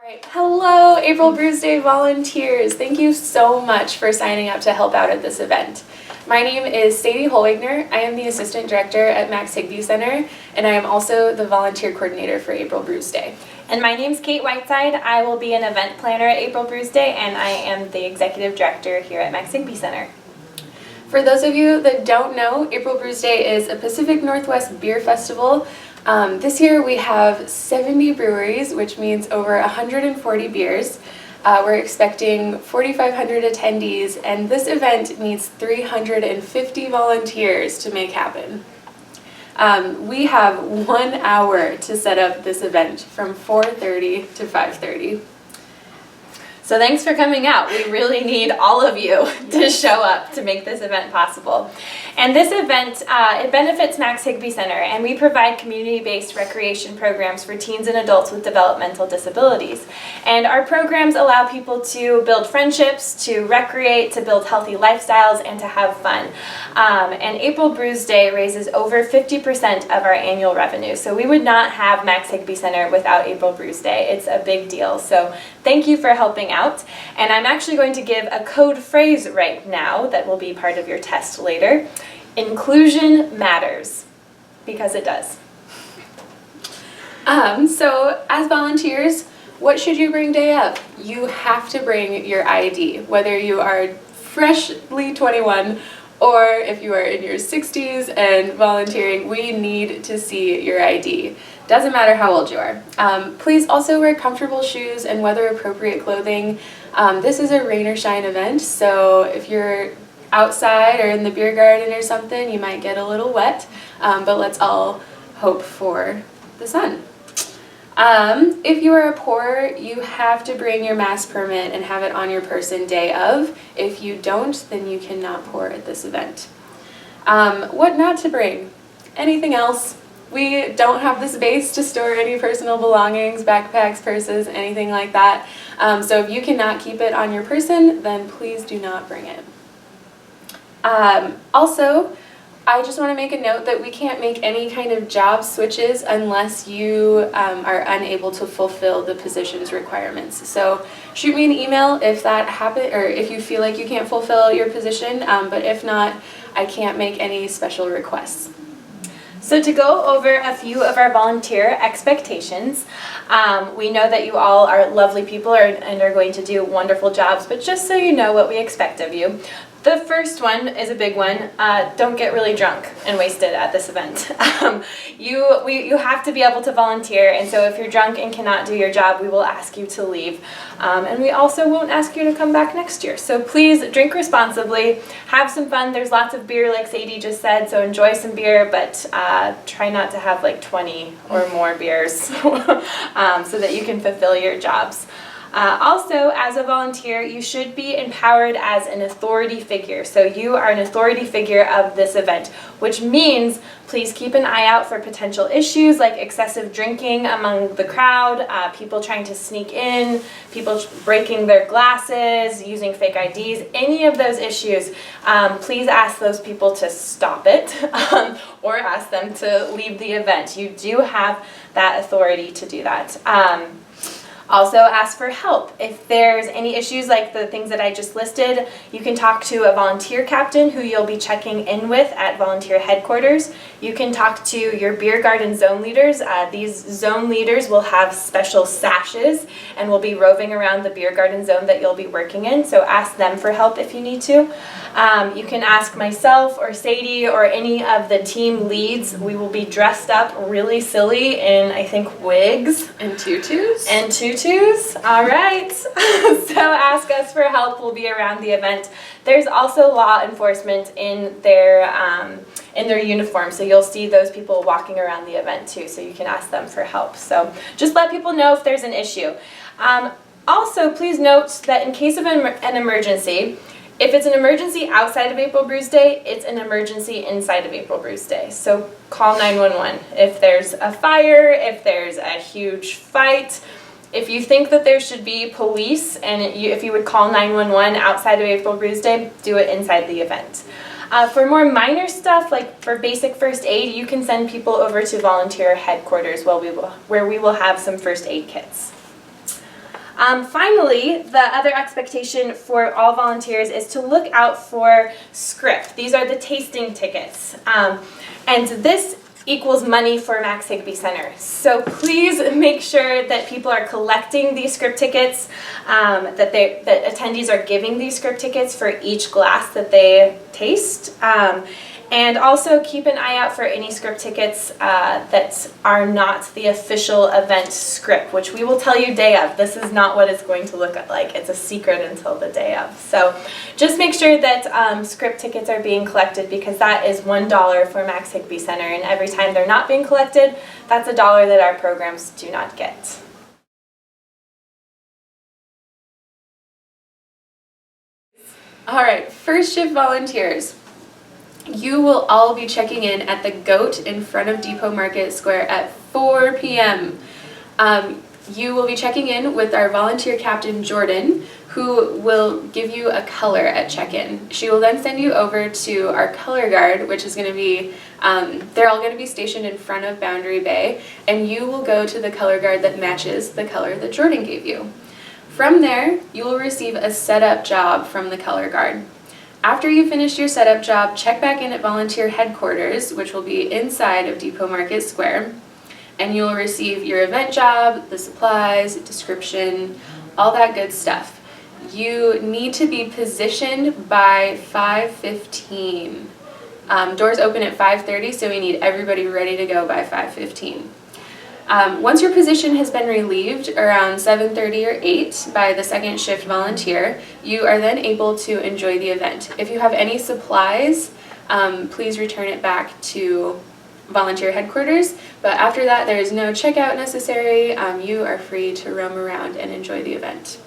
Alright, hello April Bruise Day volunteers! Thank you so much for signing up to help out at this event. My name is Sadie Holwigner. I am the Assistant Director at Max Higbee Center, and I am also the Volunteer Coordinator for April Bruise Day. And my name's Kate Whiteside. I will be an event planner at April Bruise Day, and I am the Executive Director here at Max Higbee Center. For those of you that don't know, April Bruise Day is a Pacific Northwest beer festival. This year we have 70 breweries, which means over 140 beers. We're expecting 4,500 attendees, and this event needs 350 volunteers to make happen. We have 1 hour to set up this event from 4:30 to 5:30. So thanks for coming out. We really need all of you to show up to make this event possible. And this event, it benefits Max Higbee Center, and we provide community-based recreation programs for teens and adults with developmental disabilities. And our programs allow people to build friendships, to recreate, to build healthy lifestyles, and to have fun. And April Bruise Day raises over 50% of our annual revenue. So we would not have Max Higbee Center without April Bruise Day. It's a big deal. So thank you for helping out. And I'm actually going to give a code phrase right now that will be part of your test later. Inclusion matters, because it does. So as volunteers, what should you bring day of? You have to bring your ID, whether you are freshly 21 or if you are in your 60s and volunteering. We need to see your ID. Doesn't matter how old you are. Please also wear comfortable shoes and weather-appropriate clothing. This is a rain or shine event, so if you're outside or in the beer garden or something, you might get a little wet, but let's all hope for the sun. If you are a pourer, you have to bring your mass permit and have it on your person day of. If you don't, then you cannot pour at this event. What not to bring? Anything else? We don't have the space to store any personal belongings, backpacks, purses, anything like that. So if you cannot keep it on your person, then please do not bring it. Also, I just want to make a note that we can't make any kind of job switches unless you are unable to fulfill the position's requirements. So shoot me an email if that happens, or if you feel like you can't fulfill your position, but if not, I can't make any special requests. So to go over a few of our volunteer expectations, we know that you all are lovely people and are going to do wonderful jobs, but just so you know what we expect of you. The first one is a big one. Don't get really drunk and wasted at this event. You have to be able to volunteer, and so if you're drunk and cannot do your job, we will ask you to leave. And we also won't ask you to come back next year. So please drink responsibly, have some fun. There's lots of beer, like Sadie just said, so enjoy some beer, but try not to have like 20 or more beers so that you can fulfill your jobs. Also, as a volunteer, you should be empowered as an authority figure. So you are an authority figure of this event, which means please keep an eye out for potential issues like excessive drinking among the crowd, people trying to sneak in, people breaking their glasses, using fake IDs, any of those issues. Please ask those people to stop it or ask them to leave the event. You do have that authority to do that. Also ask for help. If there's any issues like the things that I just listed, you can talk to a volunteer captain who you'll be checking in with at volunteer headquarters. You can talk to your beer garden zone leaders. These zone leaders will have special sashes and will be roving around the beer garden zone that you'll be working in, so ask them for help if you need to. You can ask myself or Sadie or any of the team leads. We will be dressed up really silly in, I think, wigs. And tutus? And tutus. All right. So ask us for help. We'll be around the event. There's also law enforcement in their uniform, so you'll see those people walking around the event too, so you can ask them for help. So just let people know if there's an issue. Also, please note that in case of an emergency, if it's an emergency outside of April Bruise Day, it's an emergency inside of April Bruise Day. So call 911. If there's a fire, if there's a huge fight, if you think that there should be police, and if you would call 911 outside of April Bruise Day, do it inside the event. For more minor stuff, like for basic first aid, you can send people over to volunteer headquarters where we will have some first aid kits. Finally, the other expectation for all volunteers is to look out for script. These are the tasting tickets. And this equals money for Max Higby Center. So please make sure that people are collecting these script tickets, that attendees are giving these script tickets for each glass that they taste. And also keep an eye out for any script tickets that are not the official event script, which we will tell you day of. This is not what it's going to look like. It's a secret until the day of. So just make sure that script tickets are being collected, because that is $1 for Max Higby Center. And every time they're not being collected, that's $1 that our programs do not get. All right, first shift volunteers. You will all be checking in at the Goat in front of Depot Market Square at 4 p.m. You will be checking in with our volunteer captain, Jordan, who will give you a color at check-in. She will then send you over to our color guard, which is going to be, they're all going to be stationed in front of Boundary Bay, and you will go to the color guard that matches the color that Jordan gave you. From there, you will receive a setup job from the color guard. After you finish your setup job, check back in at volunteer headquarters, which will be inside of Depot Market Square, and you'll receive your event job, the supplies, description, all that good stuff. You need to be positioned by 5:15. Doors open at 5:30, so we need everybody ready to go by 5:15. Once your position has been relieved around 7:30 or 8 by the second shift volunteer, you are then able to enjoy the event. If you have any supplies, please return it back to volunteer headquarters, but after that there is no checkout necessary. You are free to roam around and enjoy the event.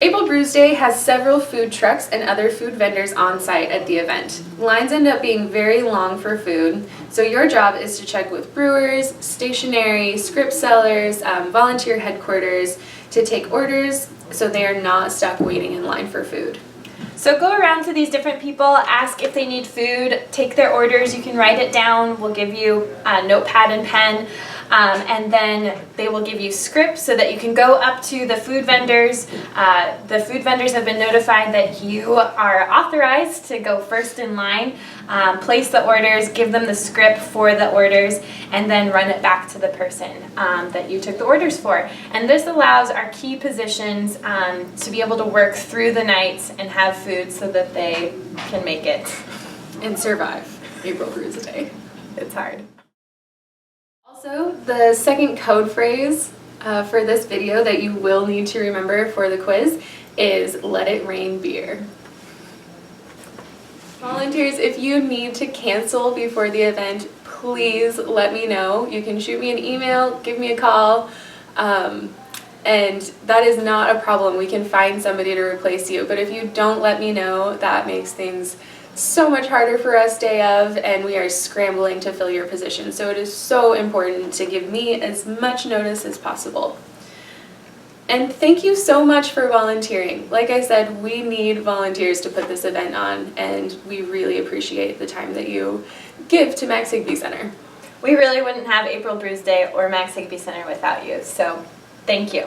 April Brews Day has several food trucks and other food vendors on site at the event. Lines end up being very long for food, so your job is to check with brewers, stationery, script sellers, volunteer headquarters to take orders so they are not stuck waiting in line for food. So go around to these different people, ask if they need food, take their orders, you can write it down, we'll give you a notepad and pen, and then they will give you scripts so that you can go up to the food vendors. The food vendors have been notified that you are authorized to go first in line, place the orders, give them the script for the orders, and then run it back to the person that you took the orders for. And this allows our key positions to be able to work through the night and have food so that they can make it And survive April Brews Day. It's hard. Also, the second code phrase for this video that you will need to remember for the quiz is "Let it rain beer." Volunteers, if you need to cancel before the event, please let me know. You can shoot me an email, give me a call, and that is not a problem. We can find somebody to replace you, but if you don't let me know, that makes things so much harder for us day of, and we are scrambling to fill your position. So it is so important to give me as much notice as possible. And thank you so much for volunteering. Like I said, we need volunteers to put this event on, and we really appreciate the time that you give to Max Higby Center. We really wouldn't have April Brews Day or Max Higby Center without you, so thank you.